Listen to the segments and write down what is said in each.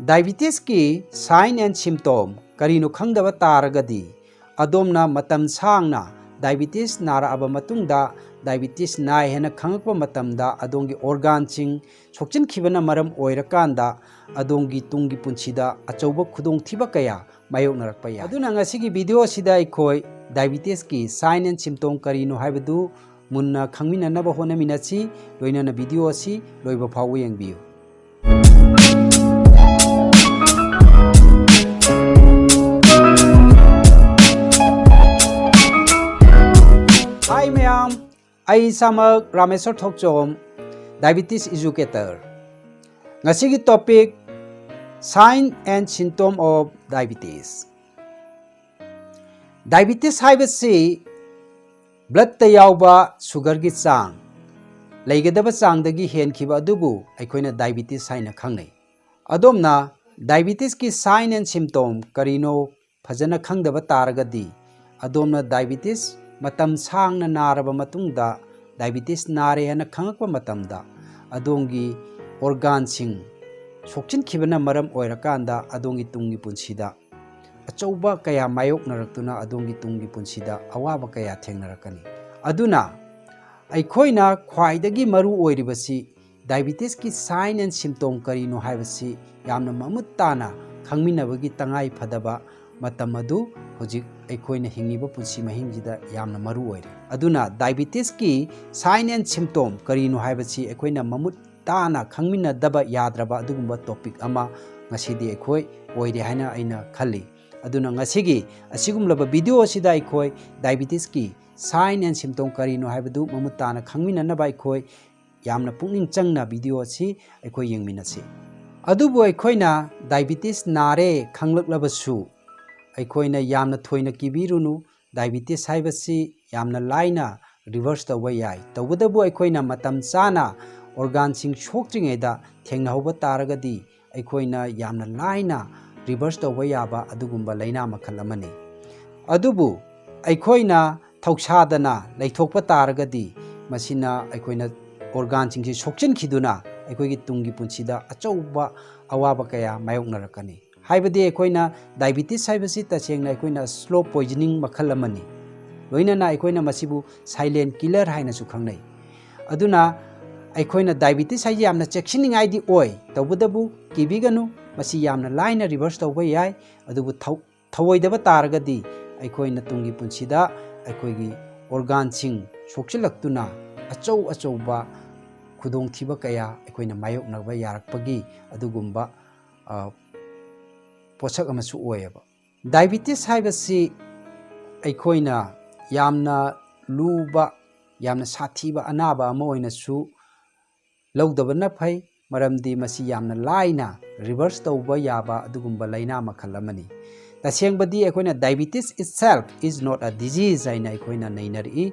Diabetes ki sign and symptom karino khangdaba taragadi adomna matam sangna diabetes nara aba matungda diabetes nai hena khangakpa matamda adongi organ ching sokchin khibana maram oirakanda adongi tungi punchida achauba khudong thiba kaya mayok narakpa ya aduna ngasigi video sida ikoi diabetes ki sign and symptom karino haibadu munna khangmina naba hona minachi loina na video asi loiba phawu yengbiu. Hi ma'am, I samak Rameswar Thokchom, diabetes educator. Ngasigi topic sign and symptom of diabetes. Diabetes haibasi blood tayawba sugar gi chang leigadaba chang dagi hen khiba adubu aikoina diabetes haina khangnai. Adomna diabetes ki sign and symptom karino phajana khangdaba taragadi adomna diabetes matam sangna naraba matungda diabetes nare hana khangakpa matamda adongi organ sing sokchin khibana maram oirakanda adongi tungi punsida achauba kaya mayok naraktuna adongi tungi punsida awaba kaya thengnarakani aduna aikoina khwaidagi maru oiribasi diabetes ki sign and symptom karino haibasi yamna mamuttana khangminabagi tangai phadaba matam adu hojik aikoina hingiba punsi mahingjida yamna maru oire aduna diabetes ki sign and symptom karino haibasi aikoina mamut tana khangmina daba yadraba adugumba topic ama ngasidi aikoi oire haina aina khalli aduna ngasigi asigumlaba video sida aikoi diabetes ki sign and symptom karino haibadu mamut tana khangmina naba aikoi yamna pungning changna video asi aikoi yengminasi adubu aikoina diabetes nare khanglaklabasu aikoina yamna thoina kibirunu diabetes haibasi yamna laina reverse tawba yai tawbadabu aikoina matam chana organ sing soktringeda thengnahoba taragadi aikoina yamna laina reverse tawba yaba adugumba laina makhal amani adubu aikoina thausadana leithokpa taragadi masina aikoina organ sing si sokchin khiduna aikoigi tungi punsida achauba awaba kaya mayoknarakani haibadi aikoina diabetes haibasi tachengna aikoina slow poisoning makhal amani loinana aikoina masibu silent killer haina su khangnai aduna aikoina diabetes hai yamna checking id oi tawbudabu kibiganu masi yamna line reverse tawba yai adubu thawoidaba taragadi aikoina tungi punsida aikoigi organ sing sokchilaktuna achauba khudong thiba kaya aikoina mayok nagba yarakpagi adugumba posak amasu oyaba diabetes haibasi aikoina yamna luba yamna sathiba anaba ama oina su lawdabana phai maramdi masi yamna laina reverse tawba yaba adugumba laina makhal amani tasengbadi aikoina diabetes itself is not a disease aina aikoina nainari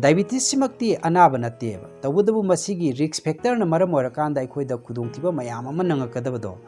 diabetes simakti anaba nateba tawudabu masigi risk factor na maram orakanda aikoida khudongtiba mayam ama nangakadabado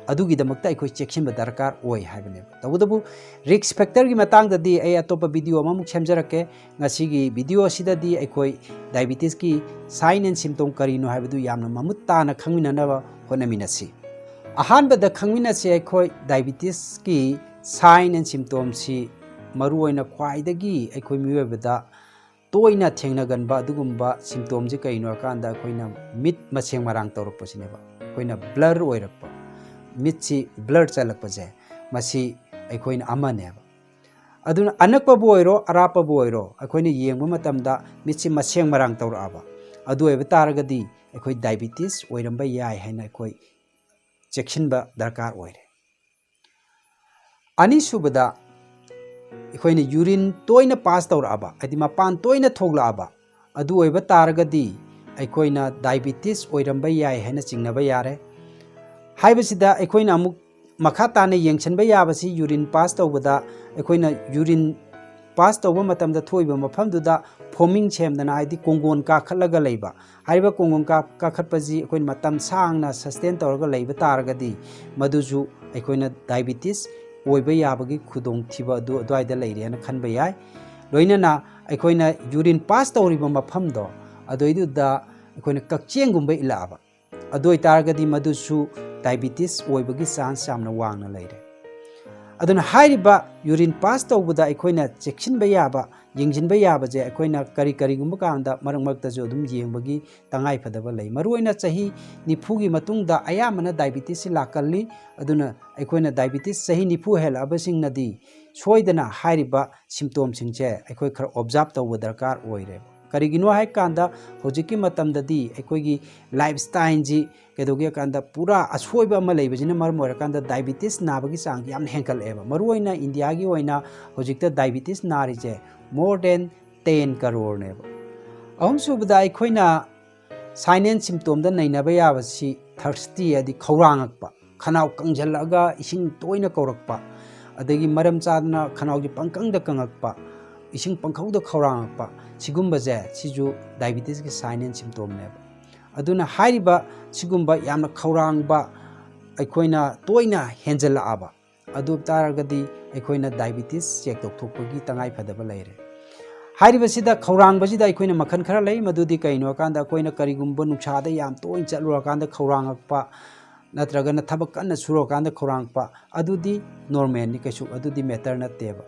adugi damakta aikoi checkin ba darkar oi haibane tawudabu risk factor gi matang dadi ai atopa video amamuk semjarake ngasigi video sidadi aikoi diabetes ki sign and symptom karino haibadu yamna mamutta na khangmina na honaminasi ahan bada khangminasi aikoi diabetes ki sign and symptom si maru oina khwaidagi aikoi miwebada toina thengnaganba adugumba symptom je kaino kanda koina mit maseng marang tawruppasineba koina blur oirakpa mitchi blood chalakpa je masi aikoina amaneba aduna anakpa boiro arapa boiro aikoina yengba matamda mitchi maseng marang tawraba adu eba taragadi aikoi diabetes oiramba yai haina aikoi checkinba darkar oire ani subada aikoina urine toina pass tawraba adi mapan toina thoglaba adu oiba taragadi aikoina diabetes oiramba yai haina chingnaba yare haibasida aikoina amuk makha tane yengchanba yabasi urine pass tawbada aikoina urine pass tawba matamda thoiba mafamduda forming chemdana aidi kongon ka khalaga leiba haiba kongon ka khatpaji aikoina matam sangna sustain tawraga leiba taragadi maduju aikoina diabetes oiba yabagi khudong thiba du adwaida leirena khanba yai loinana aikoina urine pass tawriba mafamdo adoidu da aikoina kakchengumba ilaba adoi taragadi madusu diabetes oibagi chance yamna wangna leire aduna hairiba urine pass tawbada aikoina chechinba yaba yingjinba yaba je aikoina kari gumba kanda marang marta jo dum yengbagi tangai phadaba lei maruina chahi nifugi matungda ayamana diabetes lakalli aduna aikoina diabetes chahi nifu hel abasing nadi soidana hairiba symptom singche aikoi khar observe tawba darkar oire karigino hai kanda hojiki matamdadi aikoigi lifestyle ji kedoge kanda pura asoiba ama leibajina mar moira kanda diabetes nabagi sang yam henkal eba maruina india gi oina hojikta diabetes nari je more than 10 crore ne ahum subada aikoina sign and symptom da nainaba yabasi thirsty adi khawrangakpa khanau kangjalaga ising toina kaurakpa adagi maram chadna khanau gi pangkangda kangakpa ising pangkhauda khawrangakpa sigumba je siju diabetes ki sign and symptom ne aduna hairiba sigumba yamna khawrangba aikoina toina henjala aba adu taragadi aikoina diabetes check thokpagi tangai phadaba leire hairiba sida khawrangba sida aikoina makhan khara lei madudi kaino kanda aikoina karigumba nuksada yam toin chalura kanda khawrangakpa natragana thabak kanna suro kanda khawrangpa adudi normal ni kaisu adudi matter na teba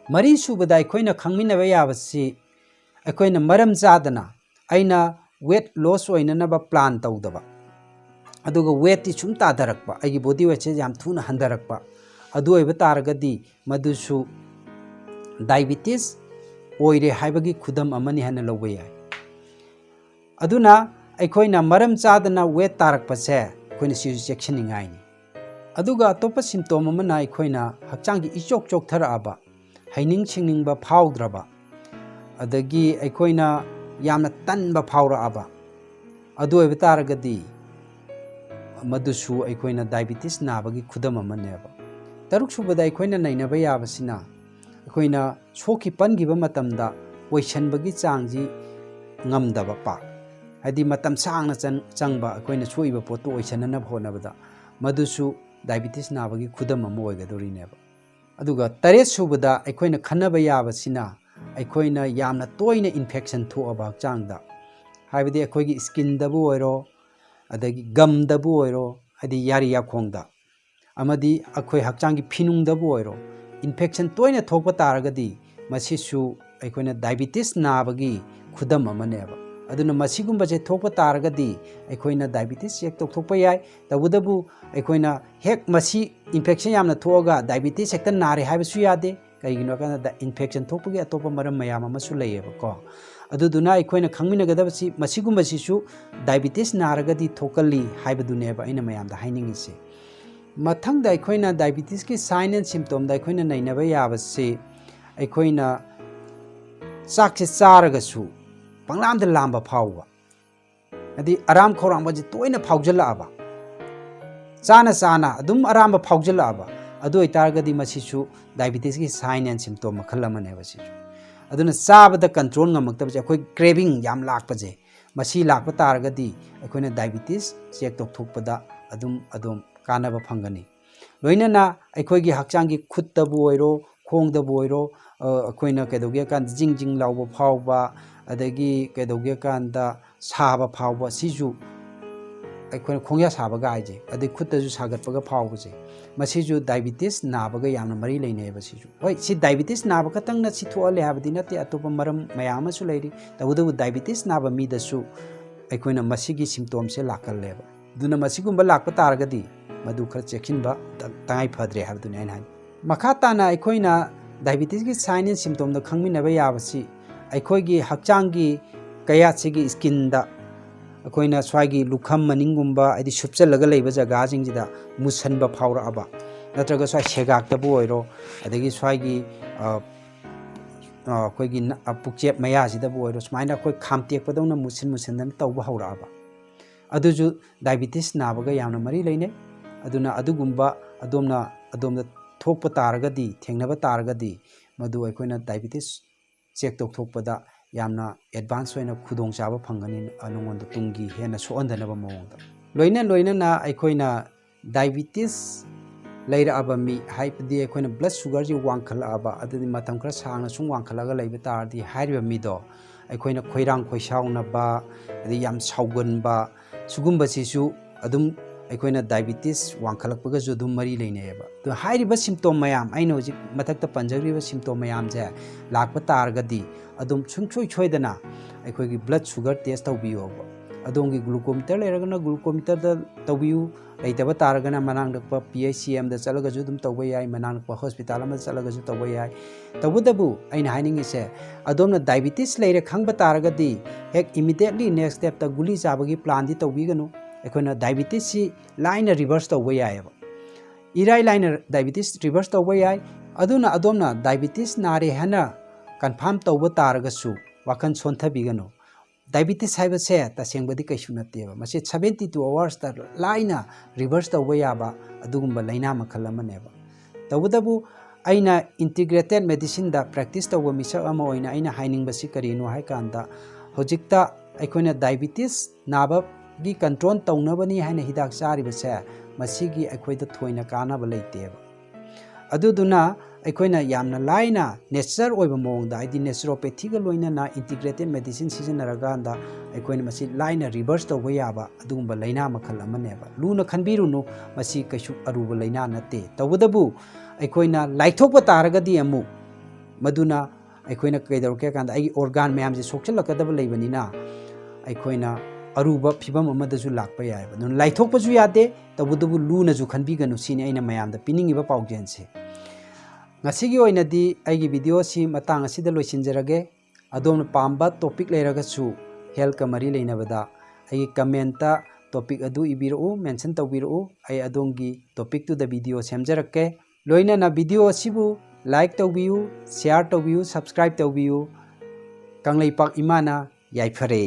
mari subada aikoina khangminaba yabasi aikoina maram chadana aina weight loss oinanaba plan tawdaba aduga weight ti sum tadarakpa agi body weight se yam thuna handarakpa adu oiba taragadi madusu diabetes oire haibagi khudam amani hana lawba yai aduna aikoina maram chadana weight tarakpa se aikoina si chectioningai ni aduga atopa symptom amana aikoina hakchangi ichok chok tharaaba haining singning ba phawdraba adagi aikoina yamna tanba phawraaba adu oiba taragadi madusu aikoina diabetes nabagi khudam amaneba taruk subada aikoina nainaba yabasina aikoina soki pangiba matamda oisanbagi changji ngamdaba pa hadi matam sangna changba aikoina soiba poto oisanana phonabada madusu diabetes nabagi khudam am oigadorineba aduga taret subada aikoina khanaba yabasina aikoina yamna toina infection thoaba changda haibadi aikoigi skin dabu oiro adagi gum dabu oiro hadi yari yakhongda amadi akoi hakchangi phinung dabu oiro infection toina thokpa taragadi masisu aikoina diabetes nabagi khudam amaneba aduna masigumba je thokpa taragadi aikoina diabetes check thokpa yai tabudabu aikoina hek masi infection yamna thoga diabetes hekta nare haibasu yade kaigino kana infection thokpagi atopa maram mayam amasu layeba ko aduduna aikoina khangminagadabasi masigumasisu diabetes naragadi thokali haibaduneba aina mayam da hainingise mathangda aikoina diabetes ki sign and symptom da aikoina nainaba yabase aikoina chakse charagasu panglamda lamba phawwa adi aram khorangba ji toina phawjala aba chana adum aramba phawjala aba adu itargadi masisu diabetes ki sign and symptom makhalamane basi aduna sabada control ngamakta je akoi craving yam lakpa je masi lakpa targadi akoina diabetes check thokpada adum kanaba phangani loinana aikoigi hakchangi khutdabu oiro khongdabu oiro akoina kedoge kan jingjing lawba phawba adagi kedoge kanda saba phawba siju aikoina khongya saba gaije adi khutaju sagatpaga phawba je masiju diabetes nabaga yamna mari leine basiju hoi si diabetes naba katang na si thoale habdi nate atopa maram mayama su leiri tabudu diabetes naba mi dasu aikoina masigi symptom se lakal leba duna masigumba lakpa taragadi madu khar checkinba tangai phadre habdu ne han makata na aikoina diabetes gi sign and symptom da khangminaba yabasi aikoigi hakchangi kaya sigi skin da akoina swagi lukham maningumba adi supchalaga leiba jaga jingjida musanba phawra aba natraga swai segak tabu oiro adagi swagi akoigi pukchep maya sida bu oiro smaina koi khamtek padona musin dan tawba hawra aba aduju diabetes nabaga yamna mari leine aduna adugumba adomda thokpa taragadi thengnaba taragadi madu akoina diabetes check thokpada yamna advance hoina khudong chaba phangani anongon tungi hena soandanaba mawongda loina na aikoina diabetes leira aba mi haipdi aikoina blood sugar ji wangkhala aba adudi matam kra sangna sung wangkhalaga leiba tardi hairiba mi do aikoina khoirang khoisauna ba adi yam saugun ba sugumba sisu adum ꯑꯩꯈꯣꯏꯅ diabetes ꯋꯥꯡꯈꯠꯂꯛꯄꯒꯁꯨ ꯑꯗꯨꯝ ꯃꯔꯤ ꯂꯩꯅꯩꯌꯦꯕ ꯑꯗꯣ ꯍꯥꯏꯔꯤꯕ ꯁꯤꯝꯇꯣꯝ ꯃꯌꯥꯝ ꯑꯩꯅ ꯍꯧꯖꯤꯛ ꯃꯊꯛꯇ ꯄꯟꯖꯈ꯭ꯔꯤꯕ ꯁꯤꯝꯇꯣꯝ ꯃꯌꯥꯝꯁꯦ ꯂꯥꯛꯄ ꯇꯥꯔꯒꯗꯤ ꯑꯗꯨꯝ ꯁꯨꯡꯁꯣꯏ ꯁꯣꯏꯗꯅ ꯑꯩꯈꯣꯏꯒꯤ ꯕ꯭ꯂꯗ ꯁꯨꯒꯔ ꯇꯦꯁ ꯇꯧꯕꯤꯌꯣꯕ ꯑꯗꯣꯝꯒꯤ ꯒ꯭ꯂꯨꯀꯣꯃꯤꯇꯔ ꯂꯩꯔꯒꯅ ꯒ꯭ꯂꯨꯀꯣꯃꯤꯇꯔꯗ ꯇꯧꯕꯤꯌꯨ ꯂꯩꯇꯕ ꯇꯥꯔꯒꯅ ꯃꯅꯥꯛ ꯅꯛꯄ PHCMꯗ ꯆꯠꯂꯒꯁꯨ ꯑꯗꯨꯝ ꯇꯧꯕ ꯌꯥꯏ ꯃꯅꯥꯛ ꯅꯛꯄ ꯍꯣꯁꯄꯤꯇꯥꯜ ꯑꯃꯗ ꯆꯠꯂꯒꯁꯨ ꯇꯧꯕ ꯌꯥꯏ ꯇꯧꯕꯇꯕꯨ ꯑꯩꯅ ꯍꯥꯏꯅꯤꯡꯉꯤꯁꯦ ꯑꯗꯣꯝꯅ ꯗꯥꯏꯕꯤꯇꯤꯁ ꯂꯩꯔꯦ ꯈꯪꯕ ꯇꯥꯔꯒꯗꯤ ꯍꯦꯛ ꯏꯃꯤꯗꯤꯌꯦꯠꯂꯤ ꯅꯦꯛꯁ ꯁ꯭ꯇꯦꯞꯇ ꯒꯨꯂꯤ ꯆꯥꯕꯒꯤ ꯄ꯭ꯂꯥꯟꯗꯤ ꯇꯧꯕꯤꯒꯅꯨ ꯑꯩꯈꯣꯏꯅ ꯗꯥꯏꯕꯤꯇꯤꯁꯁꯤ ꯂꯥꯏꯅ ꯔꯤꯚꯔꯁ ꯇꯧꯕ ꯌꯥꯏꯑꯕ ꯏꯔꯥꯏ ꯂꯥꯏꯅ ꯗꯥꯏꯕꯤꯇꯤꯁ ꯔꯤꯚꯔꯁ ꯇꯧꯕ ꯌꯥꯏ ꯑꯗꯨꯅ ꯑꯗꯣꯝꯅ ꯗꯥꯏꯕꯤꯇꯤꯁ नाꯔꯦ ꯍꯥꯏꯅ ꯀꯟꯐꯥꯔꯝ ꯇꯧꯕ ꯇꯥꯔꯒꯁꯨ ꯋꯥꯈꯜ ꯁꯣꯟꯊꯕꯤꯒꯅꯨ ꯗꯥꯏꯕꯤꯇꯤꯁ ꯍꯥꯏꯕꯁꯦ ꯇꯁꯦꯡꯕꯗꯤ ꯀꯩꯁꯨ ꯅꯠꯇꯦꯕ ꯃꯁꯤ 72 ꯑꯋꯥꯔꯁꯇ ꯂꯥꯏꯅ ꯔꯤꯚꯔꯁ ꯇꯧꯕ ꯌꯥꯕ ꯑꯗꯨꯒꯨꯝꯕ ꯂꯩꯅꯥ ꯃꯈꯜ ꯑꯃꯅꯦꯕ ꯇꯧꯕꯇꯕꯨ ꯑꯩꯅ ꯏꯟꯇꯤꯒ꯭ꯔꯦꯇꯦꯗ ꯃꯦꯗꯤꯁꯤꯟꯗ ꯄ꯭ꯔꯦꯛꯇꯤꯁ ꯇꯧꯕ ꯃꯤꯁꯛ ꯑꯃ ꯑꯣꯏꯅ ꯑꯩꯅ ꯍꯥꯏꯅꯤꯡꯕꯁꯤ ꯀꯔꯤꯅꯣ ꯍꯥꯏꯀꯥꯟꯗ ꯍꯧꯖꯤꯛꯇ ꯑꯩꯈꯣꯏꯅ ꯗꯥꯏꯕꯤꯇꯤꯁ ꯅꯥꯕꯒꯤ ꯀꯟꯇ꯭ꯔꯣꯜ ꯇꯧꯅꯕꯅꯤ ꯍꯥꯏꯅ ꯍꯤꯗꯥꯛ ꯆꯥꯔꯤꯕꯁꯦ ꯃꯁꯤꯒꯤ ꯑꯩꯈꯣꯏꯗ ꯊꯣꯏꯅ ꯀꯥꯟꯅꯕ ꯂꯩꯇꯦꯕ ꯑꯗꯨꯗꯨꯅ ꯑꯩꯈꯣꯏꯅ ꯌꯥꯝꯅ ꯂꯥꯏꯅ ꯅꯦꯆꯔ ꯑꯣꯏꯕ ꯃꯑꯣꯡꯗ ꯍꯥꯏꯗꯤ ꯅꯦꯆꯔꯣꯄꯦꯊꯤꯒ ꯂꯣꯏꯅꯅ ꯏꯟꯇꯤꯒ꯭ꯔꯦꯇꯦꯗ ꯃꯦꯗꯤꯁꯤꯟ ꯁꯤꯖꯤꯟꯅꯔꯀꯥꯟꯗ ꯑꯩꯈꯣꯏꯅ ꯃꯁꯤ ꯂꯥꯏꯅ ꯔꯤꯚꯔꯁ ꯇꯧꯕ ꯌꯥꯕ ꯑꯗꯨꯒꯨꯝꯕ ꯂꯩꯅꯥ ꯃꯈꯜ ꯑꯃꯅꯦꯕ ꯂꯨꯅ ꯈꯟꯕꯤꯔꯨꯅꯨ ꯃꯁꯤ ꯀꯩꯁꯨ ꯑꯔꯨꯕ ꯂꯩꯅꯥ ꯅꯠꯇꯦ ꯇꯧꯕꯇꯕꯨ ꯑꯩꯈꯣꯏꯅ ꯂꯥꯏꯊꯣꯛꯄ ꯇꯥꯔꯒꯗꯤ ꯑꯃꯨꯛ ꯃꯗꯨꯅ ꯑꯩꯈꯣꯏꯅ ꯀꯩꯗꯧꯔꯛꯀꯦ ꯀꯥꯟꯗ ꯑꯩꯒꯤ ꯑꯣꯔꯒꯥꯟ ꯃꯌꯥꯝꯁꯦ ꯁꯣꯛꯆꯤꯜꯂꯛꯀꯗꯕ ꯂꯩꯕꯅꯤꯅ ꯑꯩꯈꯣꯏꯅ ꯑꯔꯨꯕ ꯐꯤꯕꯝ ꯑꯃꯗꯁꯨ ꯂꯥꯛꯄ ꯌꯥꯏꯕ ꯑꯗꯨꯅ ꯂꯥꯏꯊꯣꯛꯄꯁꯨ ꯌꯥꯗꯦ ꯇꯧꯕꯇꯕꯨ ꯂꯨꯅꯁꯨ ꯈꯟꯕꯤꯒꯅꯨ ꯁꯤꯅꯤ ꯑꯩꯅ ꯃꯌꯥꯝꯗ ꯄꯤꯅꯤꯡꯉꯤꯕ ꯄꯥꯎꯖꯦꯜꯁꯦ ꯉꯁꯤꯒꯤ ꯑꯣꯏꯅꯗꯤ ꯑꯩꯒꯤ ꯚꯤꯗꯤꯑꯣꯁꯤ ꯃꯇꯥꯡ ꯑꯁꯤꯗ ꯂꯣꯏꯁꯤꯟꯖꯔꯒꯦ ꯑꯗꯣꯝꯅ ꯄꯥꯝꯕ ꯇꯣꯄꯤꯛ ꯂꯩꯔꯒꯁꯨ ꯍꯦꯜꯊꯀ ꯃꯔꯤ ꯂꯩꯅꯕꯗ ꯑꯩꯒꯤ ꯀꯃꯦꯟꯇ ꯇꯣꯄꯤꯛ ꯑꯗꯨ ꯏꯕꯤꯔꯛꯎ ꯃꯦꯟꯁꯟ ꯇꯧꯕꯤꯔꯛꯎ ꯑꯩ ꯑꯗꯣꯝꯒꯤ ꯇꯣꯄꯤꯛꯇꯨꯗ ꯚꯤꯗꯤꯑꯣ ꯁꯦꯝꯖꯔꯛꯀꯦ ꯂꯣꯏꯅꯅ ꯚꯤꯗꯤꯑꯣ ꯑꯁꯤꯕꯨ ꯂꯥꯏꯛ ꯇꯧꯕꯤꯌꯨ ꯁꯦꯌꯔ ꯇꯧꯕꯤꯌꯨ ꯁꯕꯁꯀ꯭राꯏꯕ ꯇꯧꯕꯤꯌꯨ ꯀꯪꯂꯩꯄꯥꯛ ꯏꯃꯥꯅ ꯌꯥꯏꯐꯔꯦ